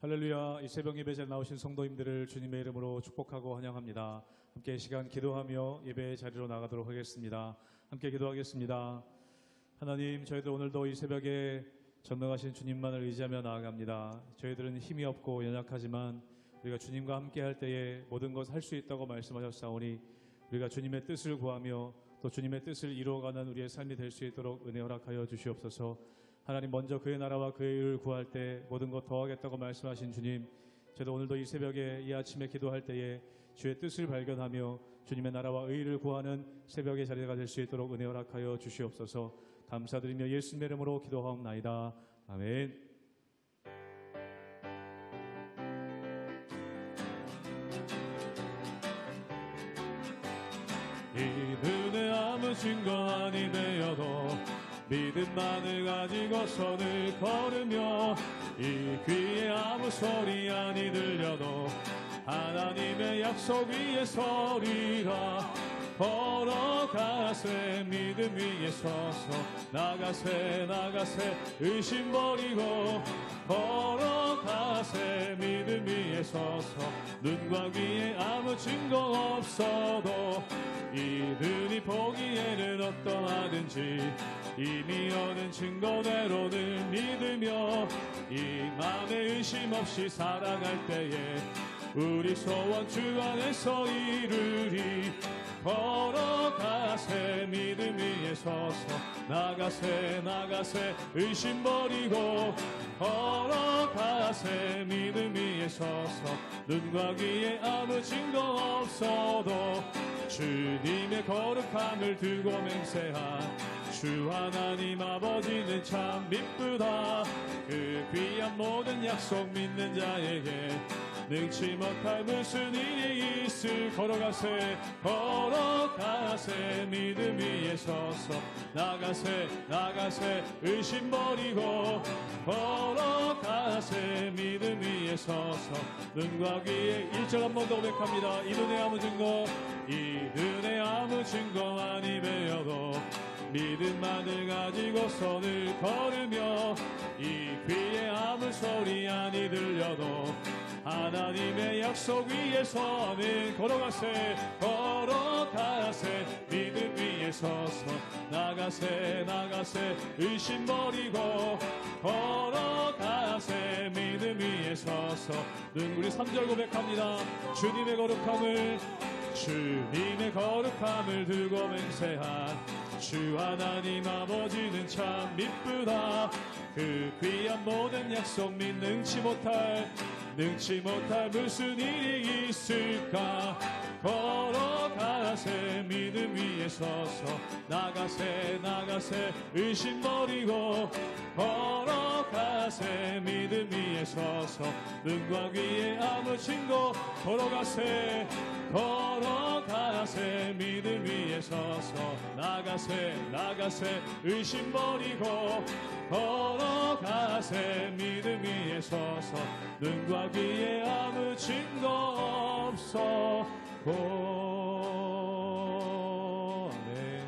할렐루야. 이 새벽 예배자에 나오신 성도님들을 주님의 이름으로 축복하고 환영합니다. 함께 이 시간 기도하며 예배의 자리로 나가도록 하겠습니다. 함께 기도하겠습니다. 하나님, 저희들 오늘도 이 새벽에 전능하신 주님만을 의지하며 나아갑니다. 저희들은 힘이 없고 연약하지만 우리가 주님과 함께 할 때에 모든 것을 할 수 있다고 말씀하셨사오니 우리가 주님의 뜻을 구하며 또 주님의 뜻을 이루어가는 우리의 삶이 될 수 있도록 은혜 허락하여 주시옵소서. 하나님, 먼저 그의 나라와 그의 의를 구할 때 모든 것 더하겠다고 말씀하신 주님, 저도 오늘도 이 새벽에 이 아침에 기도할 때에 주의 뜻을 발견하며 주님의 나라와 의를 구하는 새벽의 자리가 될 수 있도록 은혜 허락하여 주시옵소서. 감사드리며 예수님의 이름으로 기도하옵나이다. 아멘. 이분의 아무 증거 아니 되어도 믿음만을 가지고 손을 걸으며 이 귀에 아무 소리 아니 들려도 하나님의 약속 위에 서리라. 걸어가세 믿음 위에 서서 나가세 의심 버리고 걸어가세 믿음 위에 서서 눈과 귀에 아무 증거 없어도 이들이 보기에는 어떠하든지 이미 얻은 증거대로를 믿으며 이 맘에 의심 없이 살아갈 때에 우리 소원 주 안에서 이루리. 걸어가세 믿음 위에 서서 나가세 의심 버리고 걸어가세 믿음 위에 서서 눈과 귀에 아무 증거 없어도 주님의 거룩함을 두고 맹세한 주 하나님 아버지는 참 미쁘다. 그 귀한 모든 약속 믿는 자에게 능치 못할 무슨 일이 있을. 걸어가세 믿음 위에 서서 나가세 의심 버리고 걸어가세 믿음 위에 서서 눈과 귀에 1절 한 번 더 고백합니다. 이 눈에 아무 증거 아니 되어도 믿음만을 가지고 손을 걸으며 이 귀에 아무 소리 아니 들려도 하나님의 약속 위에 서는 걸어가세 믿음 위에 서서 나가세 의심 버리고 걸어가세 믿음 위에 서서 우리 3절 고백합니다. 주님의 거룩함을 두고 맹세한 주 하나님 아버지는 참 미쁘다. 그 귀한 모든 약속 능치 못할 무슨 일이 있을까. 걸어가세 믿음 위에 서서 나가세 의심 버리고 걸어가세 믿음 위에 서서 눈과 귀에 아무 증거 걸어가세 믿음 위에 서서 나가세 의심 버리고 걸어가세 믿음 위에 서서 눈과 귀에 아무 증거 없어도 네.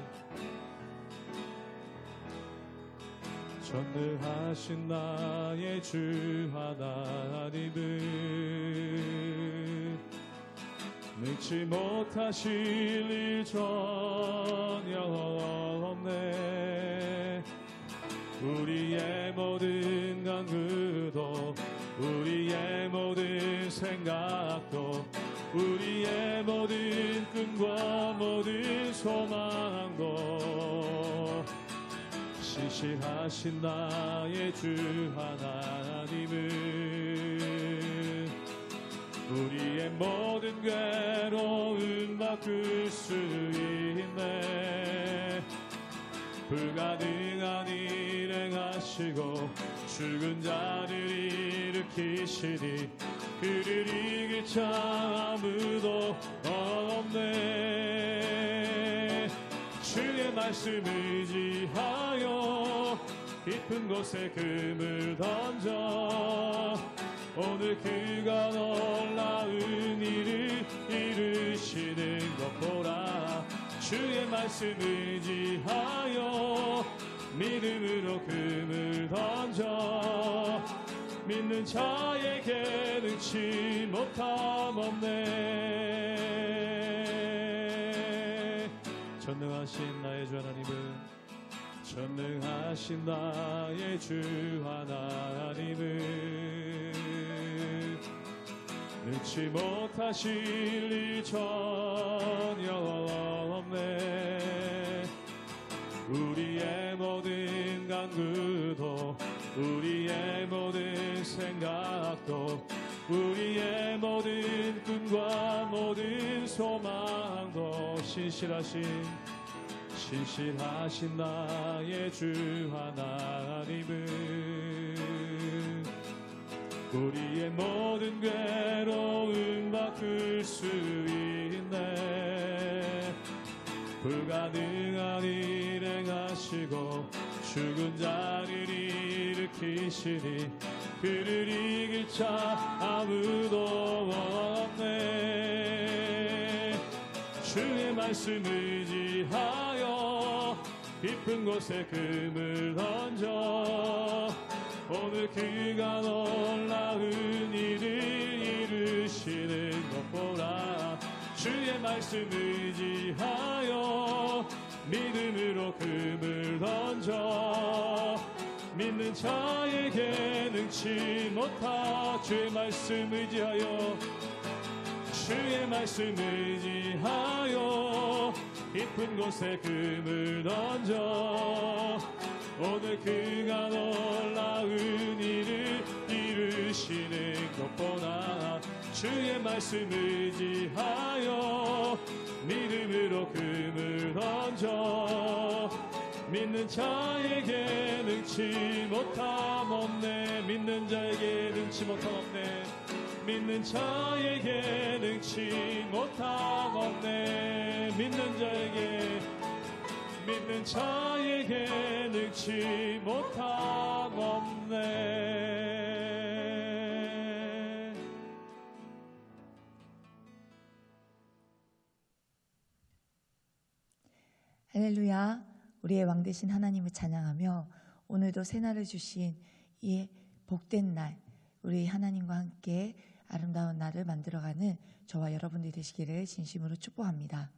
전능하신 나의 주 하나님은 능치 못하실 일 전혀 없네. 우리의 모든 간구도 우리의 모든 생각도 우리의 모든 꿈과 모든 소망도 신실하신 나의 주 하나님은 우리의 모든 괴로움 바꿀 수 있네. 불가능한 일 행하시고 죽은 자를 일으키시니 그를 이길 자 아무도 없네. 주의 말씀 의지하여 깊은 곳에 금을 던져 오늘 그가 놀라운 일을 이루시는 것 보라. 주의 말씀 의지하여 믿음으로 금을 던져 믿는 자에게 능치 못함 없네. 전능하신 나의 주 하나님은, 전능하신 나의 주 하나님은 능치 못하실 일 전혀 없네. 우리의 모든 간구도, 우리의 모든 생각도, 우리의 모든 꿈과 모든 소망도 신실하신 나의 주 하나님은 우리의 모든 괴로움 바꿀 수 있네. 불가능한 일 행하시고 죽은 자를 일으키시니 그를 이길 자 아무도 없네. 주의 말씀 의지하여 깊은 곳에 금을 던져 오늘 그가 놀라운 일을 이루시는 것 보라. 주의 말씀 의지하여 믿음으로 금을 던져 믿는 자에게 능치 못하. 주의 말씀 의지하여, 주의 말씀 의지하여 깊은 곳에 금을 던져 오늘 그가 놀라운 일을 이루시는 것 보나. 주의 말씀 의지하여 믿음으로 금을 던져 믿는 자에게 능치 못함 없네. 믿는 자에게 능치 못함 없네. 믿는 자에게 능치 못함 없네. 믿는 자에게 능치 못함 없네. 할렐루야. 우리의 왕 되신 하나님을 찬양하며 오늘도 새날을 주신 이 복된 날, 우리 하나님과 함께 아름다운 날을 만들어가는 저와 여러분들이 되시기를 진심으로 축복합니다.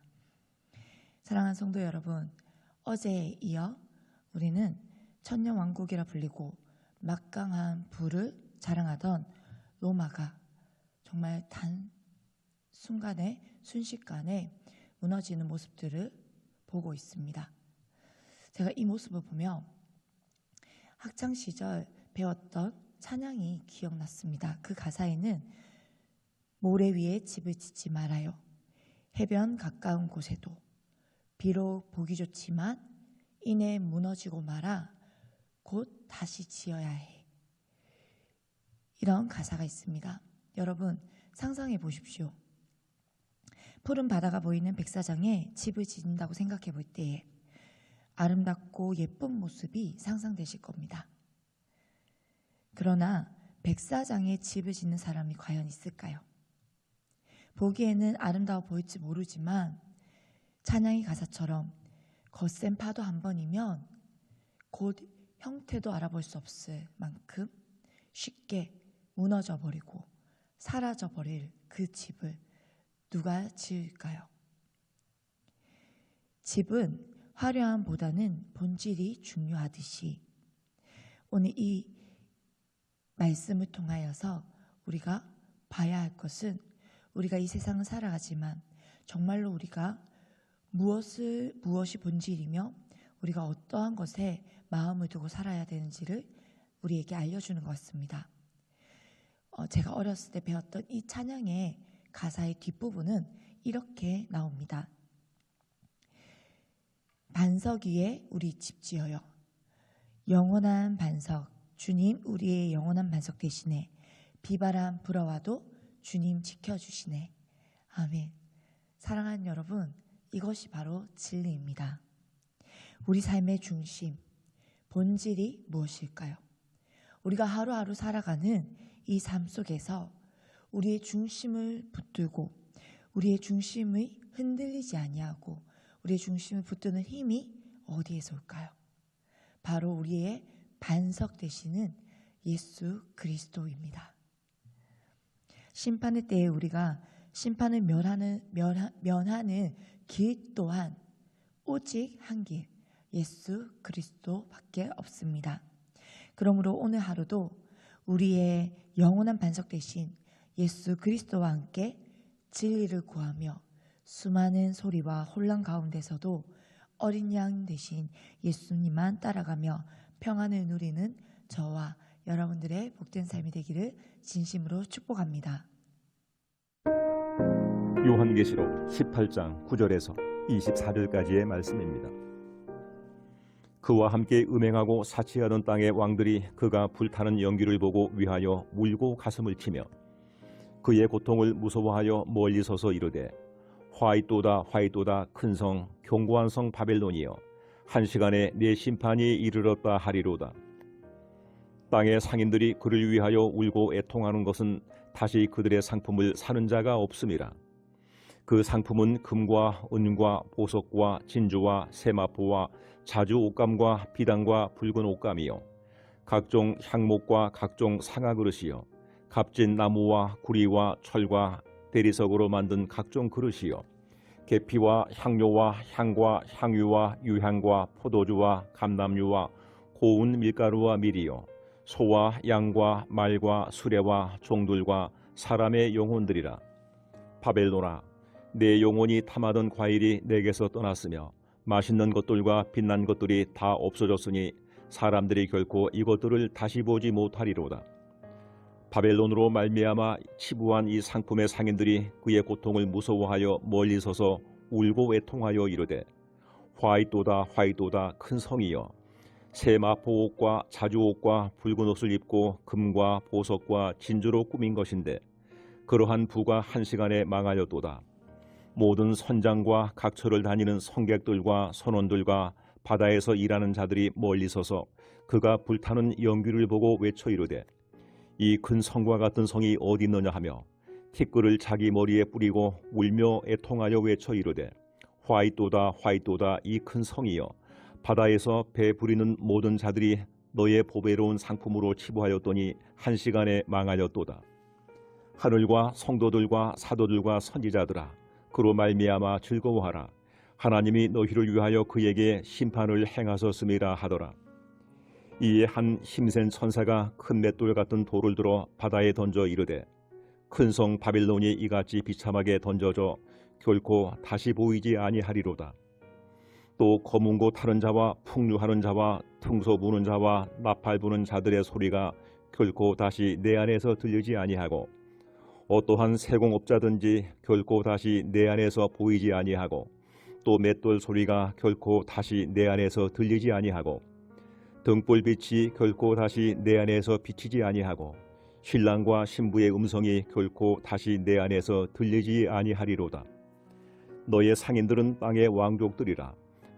사랑하는 성도 여러분, 어제에 이어 우리는 천년왕국이라 불리고 막강한 부를 자랑하던 로마가 정말 순식간에 무너지는 모습들을 보고 있습니다. 제가 이 모습을 보며 학창시절 배웠던 찬양이 기억났습니다. 그 가사에는 모래 위에 집을 짓지 말아요. 해변 가까운 곳에도 비록 보기 좋지만 이내 무너지고 말아 곧 다시 지어야 해. 이런 가사가 있습니다. 여러분 상상해 보십시오. 푸른 바다가 보이는 백사장에 집을 짓는다고 생각해 볼 때에 아름답고 예쁜 모습이 상상되실 겁니다. 그러나 백사장에 집을 짓는 사람이 과연 있을까요? 보기에는 아름다워 보일지 모르지만 찬양의 가사처럼 거센 파도 한 번이면 곧 형태도 알아볼 수 없을 만큼 쉽게 무너져 버리고 사라져 버릴 그 집을 누가 지을까요? 집은 화려함보다는 본질이 중요하듯이 오늘 이 말씀을 통하여서 우리가 봐야 할 것은 우리가 이 세상을 살아가지만 정말로 우리가 무엇이 본질이며 우리가 어떠한 것에 마음을 두고 살아야 되는지를 우리에게 알려주는 것 같습니다. 제가 어렸을 때 배웠던 이 찬양의 가사의 뒷부분은 이렇게 나옵니다. 반석 위에 우리 집 지어요. 영원한 반석, 주님 우리의 영원한 반석 되시네. 비바람 불어와도 주님 지켜주시네. 아멘. 사랑하는 여러분, 이것이 바로 진리입니다. 우리 삶의 중심, 본질이 무엇일까요? 우리가 하루하루 살아가는 이 삶 속에서 우리의 중심을 붙들고 우리의 중심이 흔들리지 아니하고 우리의 중심을 붙드는 힘이 어디에서 올까요? 바로 우리의 반석 되시는 예수 그리스도입니다. 심판의 때에 우리가 심판을 면하는 길 또한 오직 한 길, 예수 그리스도밖에 없습니다. 그러므로 오늘 하루도 우리의 영원한 반석 되신 예수 그리스도와 함께 진리를 구하며 수많은 소리와 혼란 가운데서도 어린 양 되신 예수님만 따라가며 평안을 누리는 저와 여러분들의 복된 삶이 되기를 진심으로 축복합니다. 요한계시록 18장 9절에서 24절까지의 말씀입니다. 그와 함께 음행하고 사치하던 땅의 왕들이 그가 불타는 연기를 보고 위하여 울고 가슴을 치며 그의 고통을 무서워하여 멀리 서서 이르되 화이또다 화이또다 큰 성 견고한 성 바벨론이여 한 시간에 내 심판이 이르렀다 하리로다. 땅의 상인들이 그를 위하여 울고 애통하는 것은 다시 그들의 상품을 사는 자가 없음이라. 그 상품은 금과 은과 보석과 진주와 세마포와 자주 옷감과 비단과 붉은 옷감이요 각종 향목과 각종 상아 그릇이요 값진 나무와 구리와 철과 대리석으로 만든 각종 그릇이요 계피와 향료와 향과 향유와 유향과 포도주와 감람유와 고운 밀가루와 밀이요 소와 양과 말과 수레와 종들과 사람의 영혼들이라. 바벨론아, 내 영혼이 탐하던 과일이 내게서 떠났으며 맛있는 것들과 빛난 것들이 다 없어졌으니 사람들이 결코 이것들을 다시 보지 못하리로다. 바벨론으로 말미암아 치부한 이 상품의 상인들이 그의 고통을 무서워하여 멀리 서서 울고 애통하여 이르되 화이또다 화이또다 큰 성이여 세마포 옷과 자주 옷과 붉은 옷을 입고 금과 보석과 진주로 꾸민 것인데 그러한 부가 한 시간에 망하였도다. 모든 선장과 각처를 다니는 성객들과 선원들과 바다에서 일하는 자들이 멀리 서서 그가 불타는 연기를 보고 외쳐 이르되 이 큰 성과 같은 성이 어디 있느냐 하며 티끌을 자기 머리에 뿌리고 울며 애통하여 외쳐 이르되 화이또다 화이또다 이 큰 성이여 바다에서 배 부리는 모든 자들이 너의 보배로운 상품으로 치부하였더니 한 시간에 망하였도다. 하늘과 성도들과 사도들과 선지자들아 그로 말미암아 즐거워하라. 하나님이 너희를 위하여 그에게 심판을 행하셨음이라 하더라. 이에 한 힘센 천사가 큰 맷돌 같은 돌을 들어 바다에 던져 이르되 큰 성 바빌론이 이같이 비참하게 던져져 결코 다시 보이지 아니하리로다. 또 거문고 타는 자와 풍류하는 자와 퉁소 부는 자와 나팔 부는 자들의 소리가 결코 다시 내 안에서 들리지 아니하고 어떠한 세공업자든지 결코 다시 내 안에서 보이지 아니하고 또 맷돌 소리가 결코 다시 내 안에서 들리지 아니하고 등불빛이 결코 다시 내 안에서 비치지 아니하고 신랑과 신부의 음성이 결코 다시 내 안에서 들리지 아니하리로다. 너의 상인들은 땅의 왕족들이라.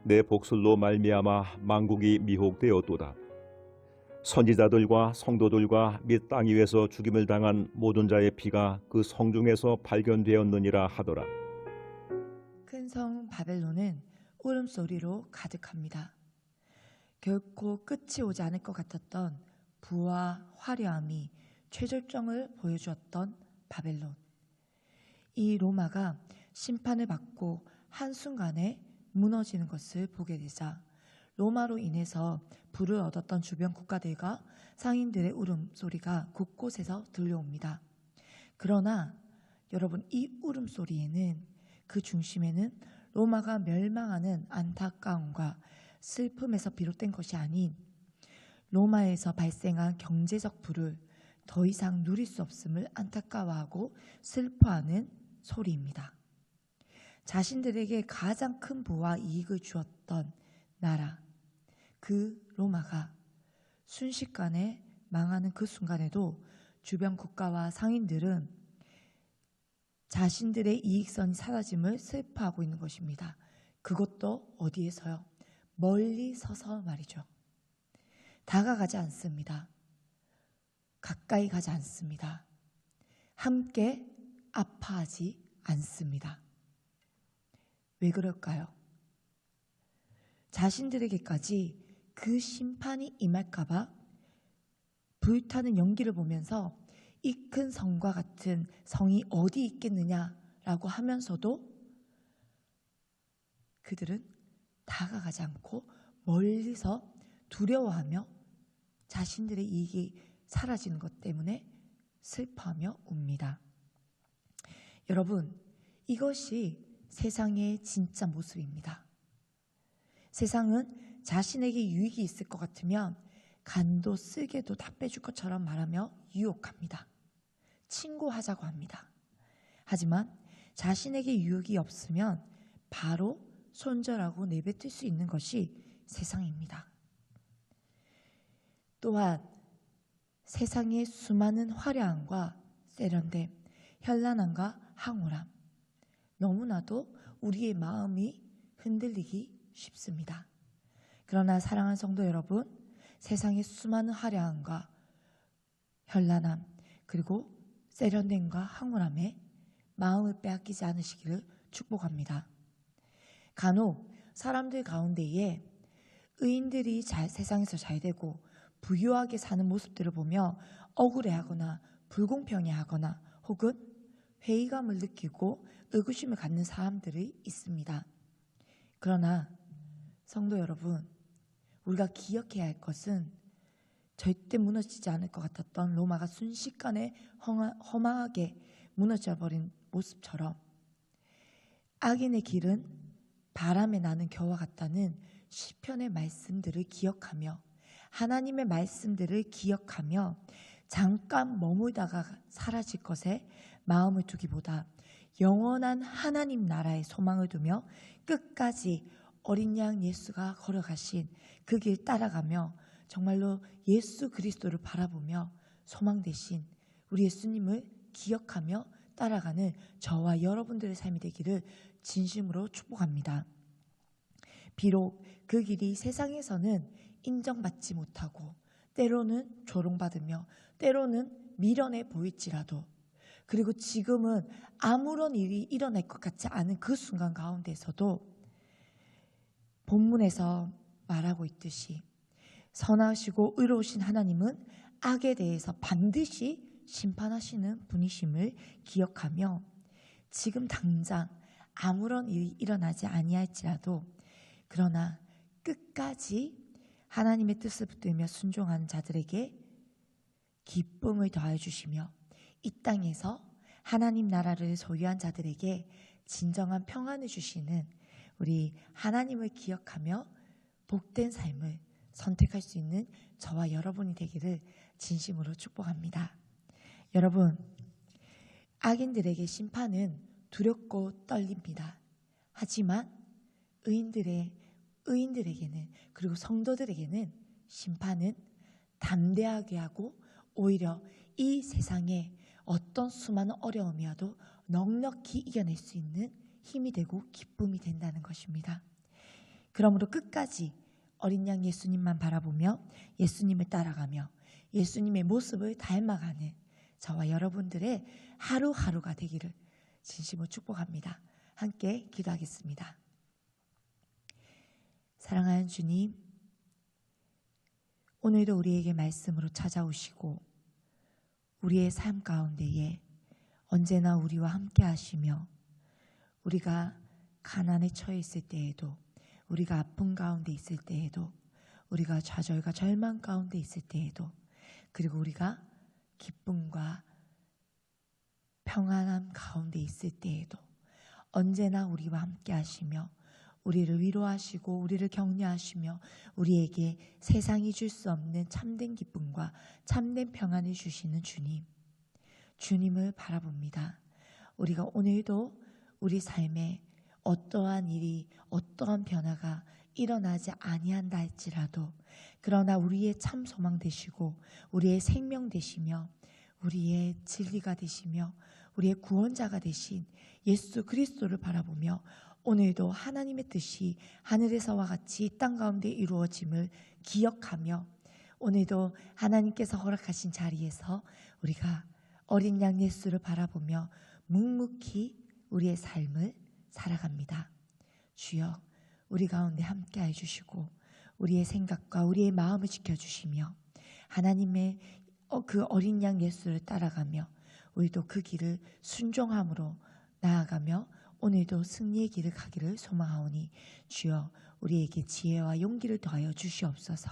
내 복술로 말미암아 만국이 미혹되었도다. 선지자들과 성도들과 및 땅 위에서 죽임을 당한 모든 자의 피가 그 성중에서 발견되었느니라 하더라. 큰 성 바벨론은 울음소리로 가득합니다. 결코 끝이 오지 않을 것 같았던 부와 화려함이 최절정을 보여주었던 바벨론. 이 로마가 심판을 받고 한순간에 무너지는 것을 보게 되자 로마로 인해서 부를 얻었던 주변 국가들과 상인들의 울음소리가 곳곳에서 들려옵니다. 그러나 여러분, 이 울음소리에는 그 중심에는 로마가 멸망하는 안타까움과 슬픔에서 비롯된 것이 아닌 로마에서 발생한 경제적 부를 더 이상 누릴 수 없음을 안타까워하고 슬퍼하는 소리입니다. 자신들에게 가장 큰 부와 이익을 주었던 나라, 그 로마가 순식간에 망하는 그 순간에도 주변 국가와 상인들은 자신들의 이익선이 사라짐을 슬퍼하고 있는 것입니다. 그것도 어디에서요? 멀리 서서 말이죠. 다가가지 않습니다. 가까이 가지 않습니다. 함께 아파하지 않습니다. 왜 그럴까요? 자신들에게까지 그 심판이 임할까봐 불타는 연기를 보면서 이 큰 성과 같은 성이 어디 있겠느냐라고 하면서도 그들은 다가가지 않고 멀리서 두려워하며 자신들의 이익이 사라지는 것 때문에 슬퍼하며 웁니다. 여러분, 이것이 세상의 진짜 모습입니다. 세상은 자신에게 유익이 있을 것 같으면 간도 쓸개도 다 빼줄 것처럼 말하며 유혹합니다. 친구하자고 합니다. 하지만 자신에게 유익이 없으면 바로 손절하고 내뱉을 수 있는 것이 세상입니다. 또한 세상의 수많은 화려함과 세련됨, 현란함과 황홀함, 너무나도 우리의 마음이 흔들리기 쉽습니다. 그러나 사랑하는 성도 여러분, 세상의 수많은 화려함과 현란함 그리고 세련됨과 황홀함에 마음을 빼앗기지 않으시기를 축복합니다. 간혹 사람들 가운데에 의인들이 세상에서 잘 되고 부유하게 사는 모습들을 보며 억울해하거나 불공평해하거나 혹은 회의감을 느끼고 의구심을 갖는 사람들이 있습니다. 그러나 성도 여러분, 우리가 기억해야 할 것은 절대 무너지지 않을 것 같았던 로마가 순식간에 허망하게 무너져버린 모습처럼 악인의 길은 바람에 나는 겨와 같다는 시편의 말씀들을 기억하며 하나님의 말씀들을 기억하며 잠깐 머물다가 사라질 것에 마음을 두기보다 영원한 하나님 나라의 소망을 두며 끝까지 어린 양 예수가 걸어가신 그 길 따라가며 정말로 예수 그리스도를 바라보며 소망 되신 우리 예수님을 기억하며 따라가는 저와 여러분들의 삶이 되기를 진심으로 축복합니다. 비록 그 길이 세상에서는 인정받지 못하고 때로는 조롱받으며 때로는 미련해 보일지라도 그리고 지금은 아무런 일이 일어날 것 같지 않은 그 순간 가운데서도 본문에서 말하고 있듯이 선하시고 의로우신 하나님은 악에 대해서 반드시 심판하시는 분이심을 기억하며 지금 당장 아무런 일이 일어나지 아니할지라도 그러나 끝까지 하나님의 뜻을 붙들며 순종하는 자들에게 기쁨을 더해 주시며 이 땅에서 하나님 나라를 소유한 자들에게 진정한 평안을 주시는 우리 하나님을 기억하며 복된 삶을 선택할 수 있는 저와 여러분이 되기를 진심으로 축복합니다. 여러분, 악인들에게 심판은 두렵고 떨립니다. 하지만 의인들에게는 그리고 성도들에게는 심판은 담대하게 하고 오히려 이 세상에 어떤 수많은 어려움이어도 넉넉히 이겨낼 수 있는 힘이 되고 기쁨이 된다는 것입니다. 그러므로 끝까지 어린 양 예수님만 바라보며 예수님을 따라가며 예수님의 모습을 닮아가는 저와 여러분들의 하루하루가 되기를 진심으로 축복합니다. 함께 기도하겠습니다. 사랑하는 주님, 오늘도 우리에게 말씀으로 찾아오시고 우리의 삶 가운데에 언제나 우리와 함께 하시며 우리가 가난에 처해 있을 때에도 우리가 아픔 가운데 있을 때에도 우리가 좌절과 절망 가운데 있을 때에도 그리고 우리가 기쁨과 평안함 가운데 있을 때에도 언제나 우리와 함께 하시며 우리를 위로하시고 우리를 격려하시며 우리에게 세상이 줄 수 없는 참된 기쁨과 참된 평안을 주시는 주님, 주님을 바라봅니다. 우리가 오늘도 우리 삶에 어떠한 일이 어떠한 변화가 일어나지 아니한다 할지라도 그러나 우리의 참 소망 되시고 우리의 생명 되시며 우리의 진리가 되시며 우리의 구원자가 되신 예수 그리스도를 바라보며 오늘도 하나님의 뜻이 하늘에서와 같이 땅 가운데 이루어짐을 기억하며 오늘도 하나님께서 허락하신 자리에서 우리가 어린 양 예수를 바라보며 묵묵히 우리의 삶을 살아갑니다. 주여, 우리 가운데 함께 해주시고 우리의 생각과 우리의 마음을 지켜주시며 하나님의 그 어린 양 예수를 따라가며 우리도 그 길을 순종함으로 나아가며 오늘도 승리의 길을 가기를 소망하오니 주여 우리에게 지혜와 용기를 더하여 주시옵소서.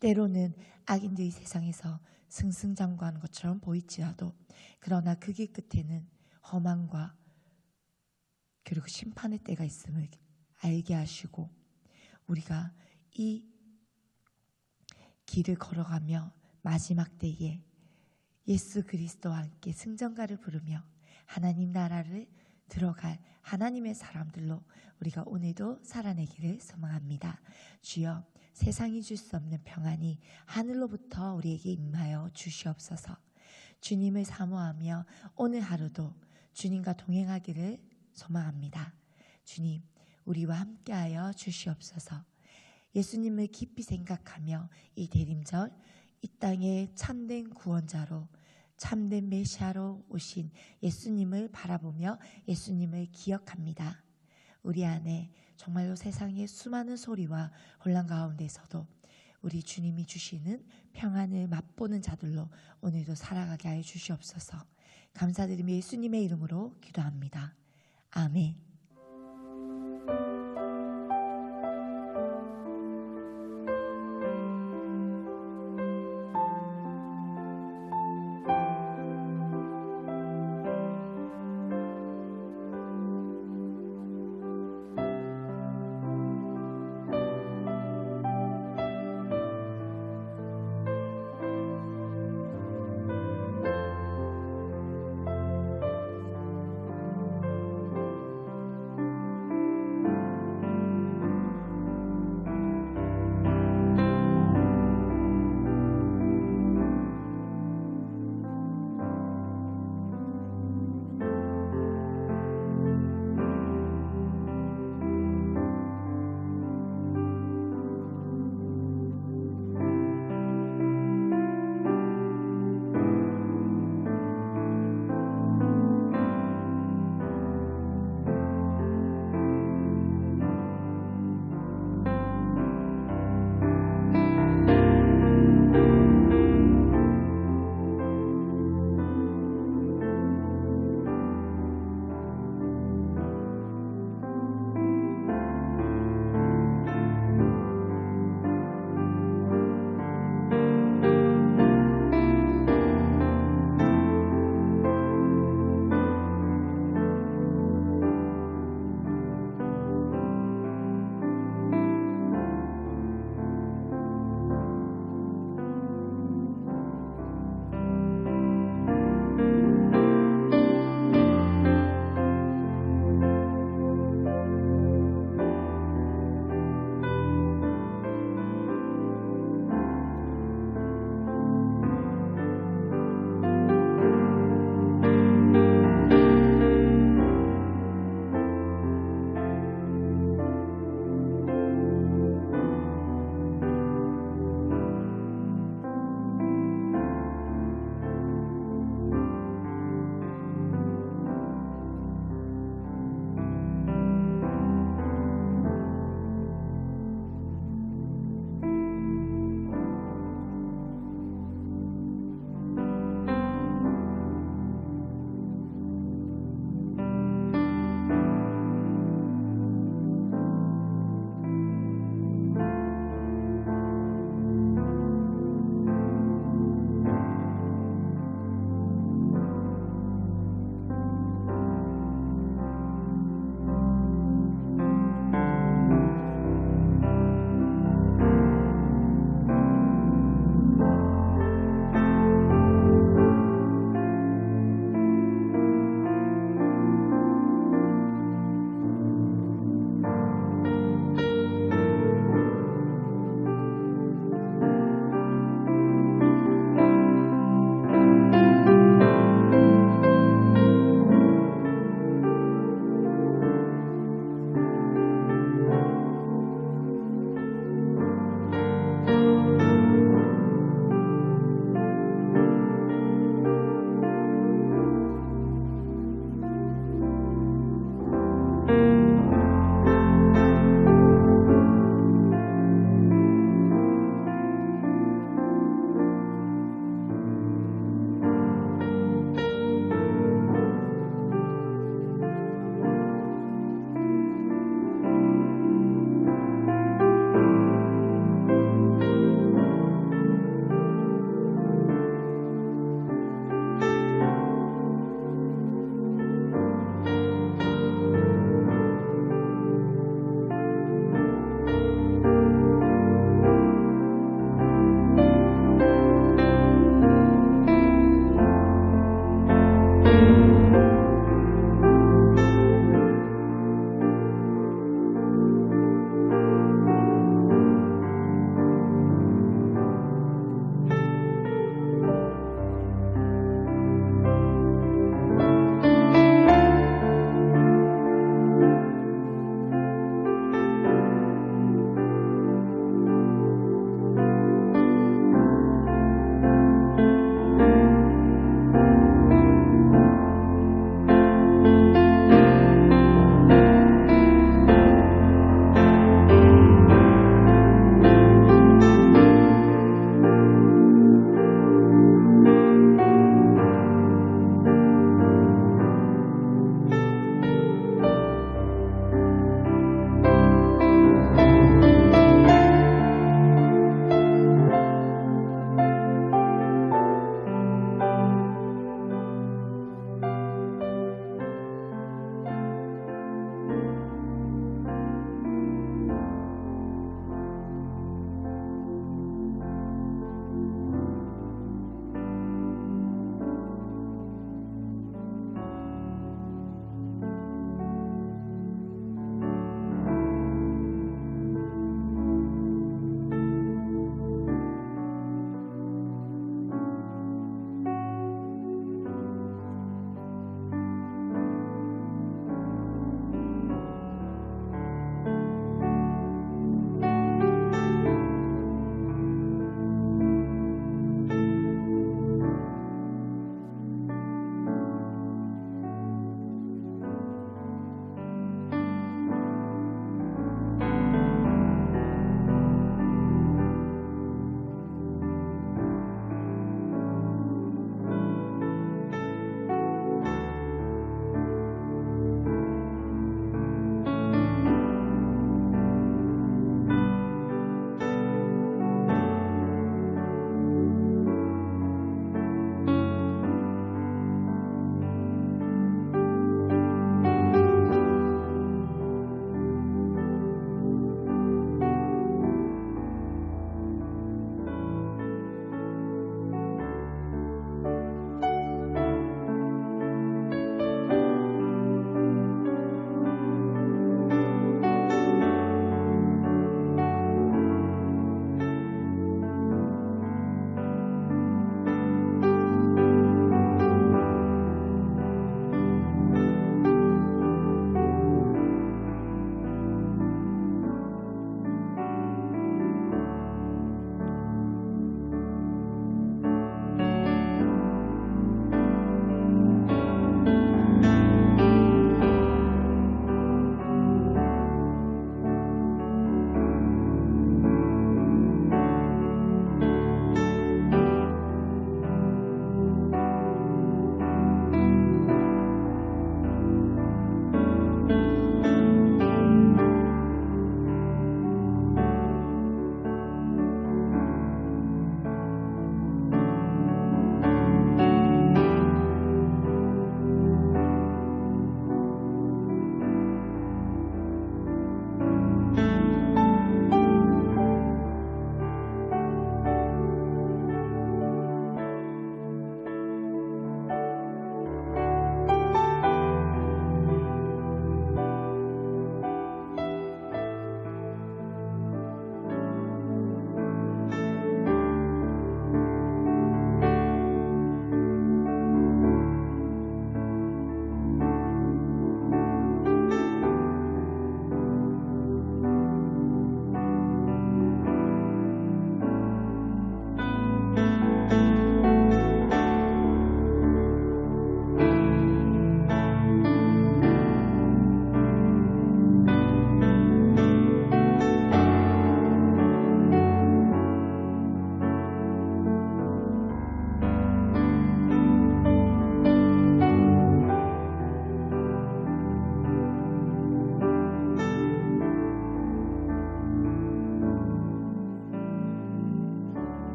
때로는 악인들이 세상에서 승승장구하는 것처럼 보일지라도 그러나 그 길 끝에는 험함과 그리고 심판의 때가 있음을 알게 하시고 우리가 이 길을 걸어가며 마지막 때에 예수 그리스도와 함께 승전가를 부르며 하나님 나라를 들어갈 하나님의 사람들로 우리가 오늘도 살아내기를 소망합니다. 주여 세상이 줄 수 없는 평안이 하늘로부터 우리에게 임하여 주시옵소서. 주님을 사모하며 오늘 하루도 주님과 동행하기를 소망합니다. 주님 우리와 함께하여 주시옵소서. 예수님을 깊이 생각하며 이 대림절 이 땅에 참된 구원자로 참된 메시아로 오신 예수님을 바라보며 예수님을 기억합니다. 우리 안에 정말로 세상의 수많은 소리와 혼란 가운데서도 우리 주님이 주시는 평안을 맛보는 자들로 오늘도 살아가게 하여 주시옵소서. 감사드리며 예수님의 이름으로 기도합니다. 아멘.